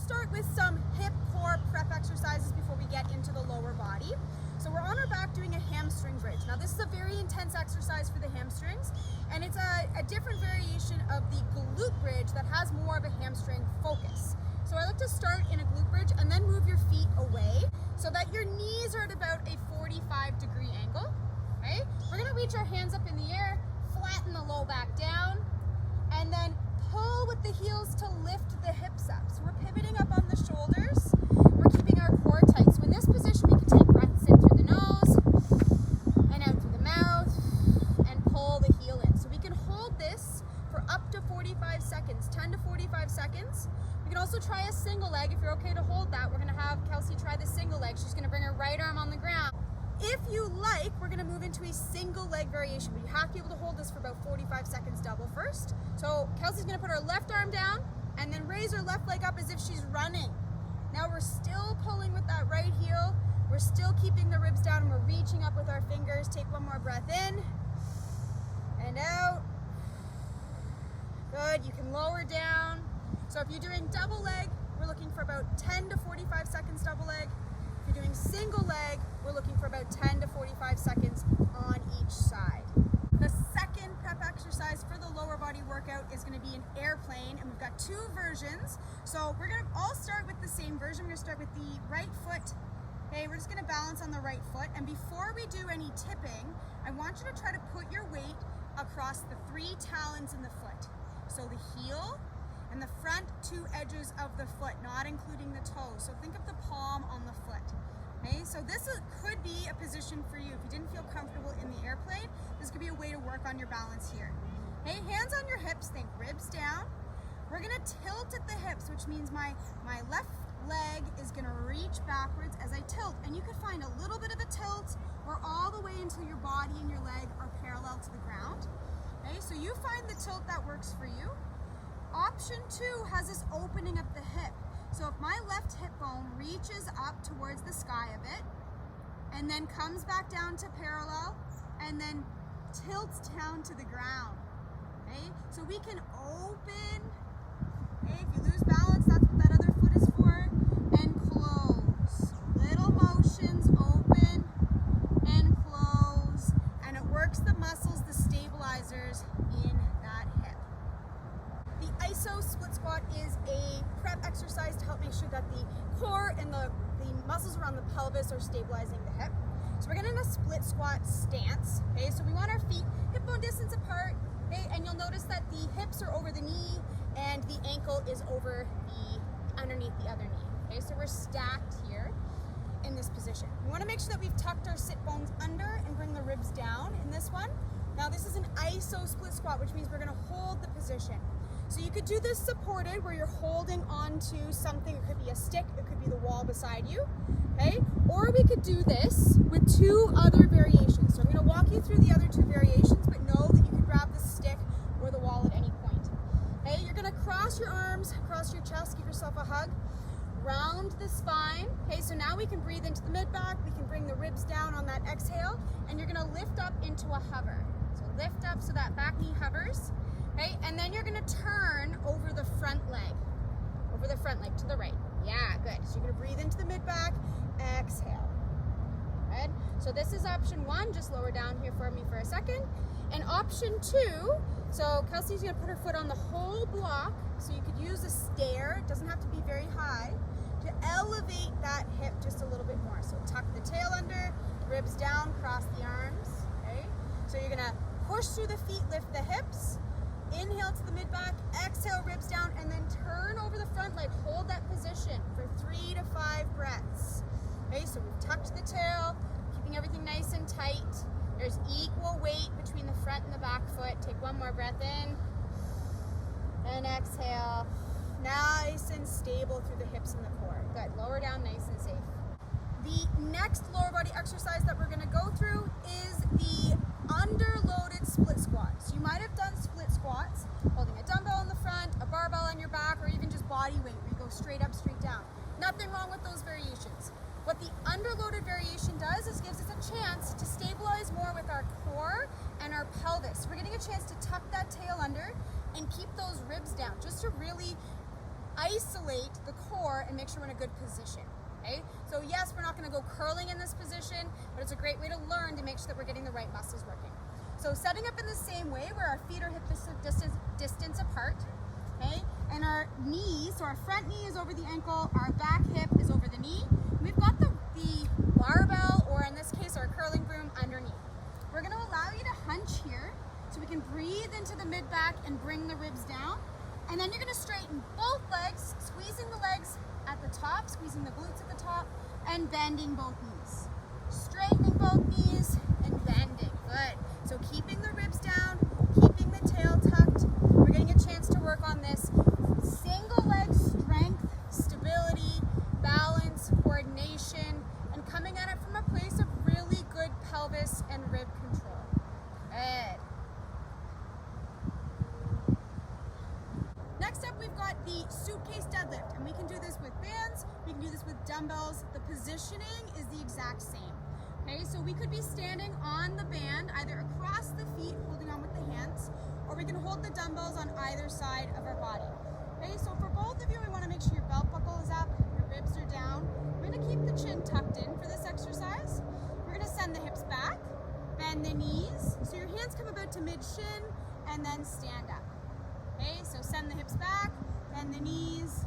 start with some hip core prep exercises before we get into the lower body. So we're on our back doing a hamstring bridge. Now this is a very intense exercise for the hamstrings, and it's a different variation of the glute bridge that has more of a hamstring focus. So I like to start in a glute bridge and then move your feet away so that your knees are at about a 45-degree angle. Okay? We're gonna reach our hands up in the air, flatten the low back down, and then pull with the heels to lift the hips up. So we're pivoting up on the shoulders. We're keeping our core tight. So in this position, we can take breaths in through the nose and out through the mouth and pull the heel in. So we can hold this for up to 45 seconds, 10 to 45 seconds. We can also try a single leg. If you're okay to hold that, we're gonna have Kelsey try the single leg. She's gonna bring her right arm on the ground. If you like, we're gonna move into a single leg variation, but you have to be able to hold this for about 45 seconds double first. So Kelsey's gonna put her left arm down and then raise her left leg up as if she's running. Now we're still pulling with that right heel. We're still keeping the ribs down and we're reaching up with our fingers. Take one more breath in and out. Good, you can lower down. So if you're doing double leg, we're looking for about 10 to 45 seconds double leg. If you're doing single leg, we're looking for about 10 to 45 seconds on each side. The second prep exercise for the lower body workout is going to be an airplane, and we've got two versions. So we're going to all start with the same version. We're going to start with the right foot. Okay, we're just going to balance on the right foot. And before we do any tipping, I want you to try to put your weight across the three talons in the foot. So the heel and the front two edges of the foot, not including the toes. So think of the palm on the foot. Okay, so this could be a position for you. If you didn't feel comfortable in the airplane, this could be a way to work on your balance here. Okay, hands on your hips, think ribs down. We're gonna tilt at the hips, which means my left leg is gonna reach backwards as I tilt. And you could find a little bit of a tilt or all the way until your body and your leg are parallel to the ground. Okay, so you find the tilt that works for you. Option 2 has this opening of the hip. So if my left hip bone reaches up towards the sky a bit and then comes back down to parallel and then tilts down to the ground. Okay? So we can open. Okay? If you lose balance, that's what that other foot is for. And close. Little motions, open and close. And it works the muscles, the stabilizers in that hip. The iso split squat is a prep exercise to help make sure that the core and the muscles around the pelvis are stabilizing the hip. So we're getting in a split squat stance. Okay, so we want our feet hip bone distance apart. Okay, and you'll notice that the hips are over the knee and the ankle is over underneath the other knee. Okay, so we're stacked here in this position. We want to make sure that we've tucked our sit bones under and bring the ribs down in this one. Now this is an iso split squat, which means we're going to hold the position. So you could do this supported where you're holding onto something. It could be a stick, it could be the wall beside you, okay? Or we could do this with two other variations. So I'm gonna walk you through the other two variations, but know that you can grab the stick or the wall at any point. Okay, you're gonna cross your arms, cross your chest, give yourself a hug, round the spine. Okay, so now we can breathe into the mid-back, we can bring the ribs down on that exhale, and you're gonna lift up into a hover. So lift up so that back knee hovers. Okay, and then you're gonna turn over the front leg to the right. Yeah, good. So you're gonna breathe into the mid-back, exhale. Good. So this is option 1, just lower down here for me for a second. And option 2, so Kelsey's gonna put her foot on the whole block, so you could use a stair, it doesn't have to be very high, to elevate that hip just a little bit more. So tuck the tail under, ribs down, cross the arms, okay? So you're gonna push through the feet, lift the hips, inhale to the mid-back, exhale, ribs down, and then turn over the front leg. Hold that position for 3 to 5 breaths. Okay, so we've tucked the tail, keeping everything nice and tight. There's equal weight between the front and the back foot. Take one more breath in, and exhale. Nice and stable through the hips and the core. Good, lower down nice and safe. The next lower body exercise that we're gonna go through is the underloaded split squat. So you might have done split squats, holding a dumbbell in the front, a barbell on your back, or even just body weight where you go straight up, straight down. Nothing wrong with those variations. What the underloaded variation does is gives us a chance to stabilize more with our core and our pelvis. We're getting a chance to tuck that tail under and keep those ribs down, just to really isolate the core and make sure we're in a good position. Okay? So yes, we're not going to go curling in this position, but it's a great way to learn to make sure that we're getting the right muscles working. So setting up in the same way where our feet are hip distance apart, okay? And our knees, so our front knee is over the ankle, our back hip is over the knee. We've got the barbell, or in this case our curling broom, underneath. We're going to allow you to hunch here so we can breathe into the mid-back and bring the ribs down. And then you're going to straighten both legs, squeezing the legs at the top, squeezing the glutes at the top, and bending both knees. Straightening both knees and bending. Good. So keeping the ribs down, keeping the tail tucked. We're getting a chance to work on this single leg strength, stability, balance, coordination, and coming at it from a place of really good pelvis and rib control. Good. Next up, we've got the suitcase deadlift, and we can do this with bands, we can do this with dumbbells. The positioning is the exact same. Okay, so we could be standing on the band, either across the feet, holding on with the hands, or we can hold the dumbbells on either side of our body. Okay, so for both of you, we want to make sure your belt buckle is up, your ribs are down. We're going to keep the chin tucked in for this exercise. We're going to send the hips back, bend the knees, so your hands come about to mid-shin, and then stand up. Okay, so send the hips back, bend the knees,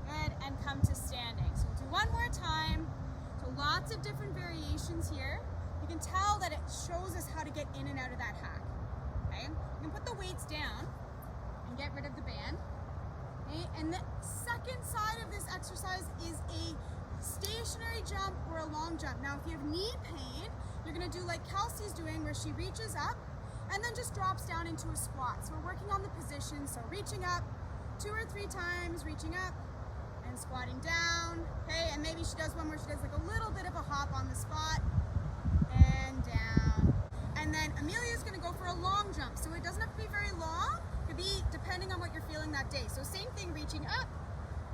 good, and come to standing. So we'll do one more time. So lots of different variations here. You can tell that it shows us how to get in and out of that hack. Okay, you can put the weights down and get rid of the band. Okay, and the second side of this exercise is a stationary jump or a long jump. Now, if you have knee pain, you're gonna do like Kelsey's doing, where she reaches up and then just drops down into a squat. So we're working on the position, so reaching up 2 or 3 times, reaching up and squatting down. Okay, and maybe she does one where she does like a little bit of a hop on the spot and down. And then Amelia's gonna go for a long jump. So it doesn't have to be very long, it could be depending on what you're feeling that day. So same thing, reaching up,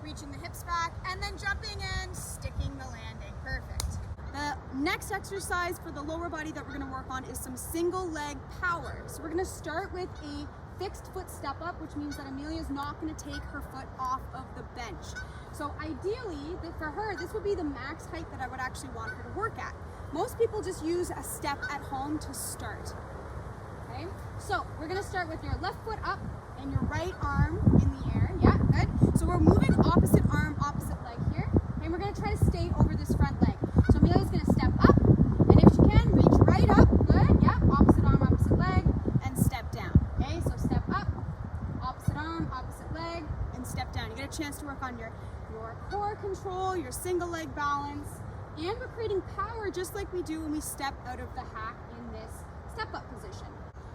reaching the hips back, and then jumping and sticking the landing. Perfect. The next exercise for the lower body that we're going to work on is some single leg power. So we're going to start with a fixed foot step up, which means that Amelia is not going to take her foot off of the bench. So ideally, for her, this would be the max height that I would actually want her to work at. Most people just use a step at home to start. Okay, so we're going to start with your left foot up and your right arm in the air. Yeah, good. So we're moving opposite arm, opposite leg here. Okay, and we're going to try to stay over this front leg. So Amelia's going to step up, and if she can, reach right up. Good. Yeah, opposite arm, opposite leg, and step down. Okay, so step up, opposite arm, opposite leg, and step down. You get a chance to work on your core control, your single leg balance, and we're creating power just like we do when we step out of the hack in this step up position.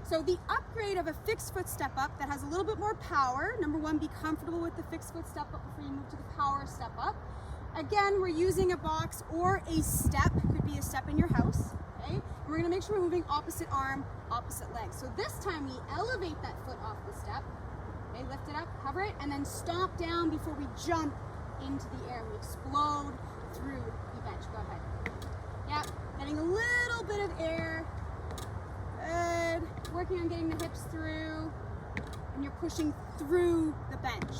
So the upgrade of a fixed foot step up that has a little bit more power, number one, be comfortable with the fixed foot step up before you move to the power step up. Again, we're using a box or a step, could be a step in your house, okay? And we're gonna make sure we're moving opposite arm, opposite leg. So this time we elevate that foot off the step, okay, lift it up, hover it, and then stomp down before we jump into the air. We explode through the bench. Go ahead. Yeah, getting a little bit of air. Good. Working on getting the hips through, and you're pushing through the bench.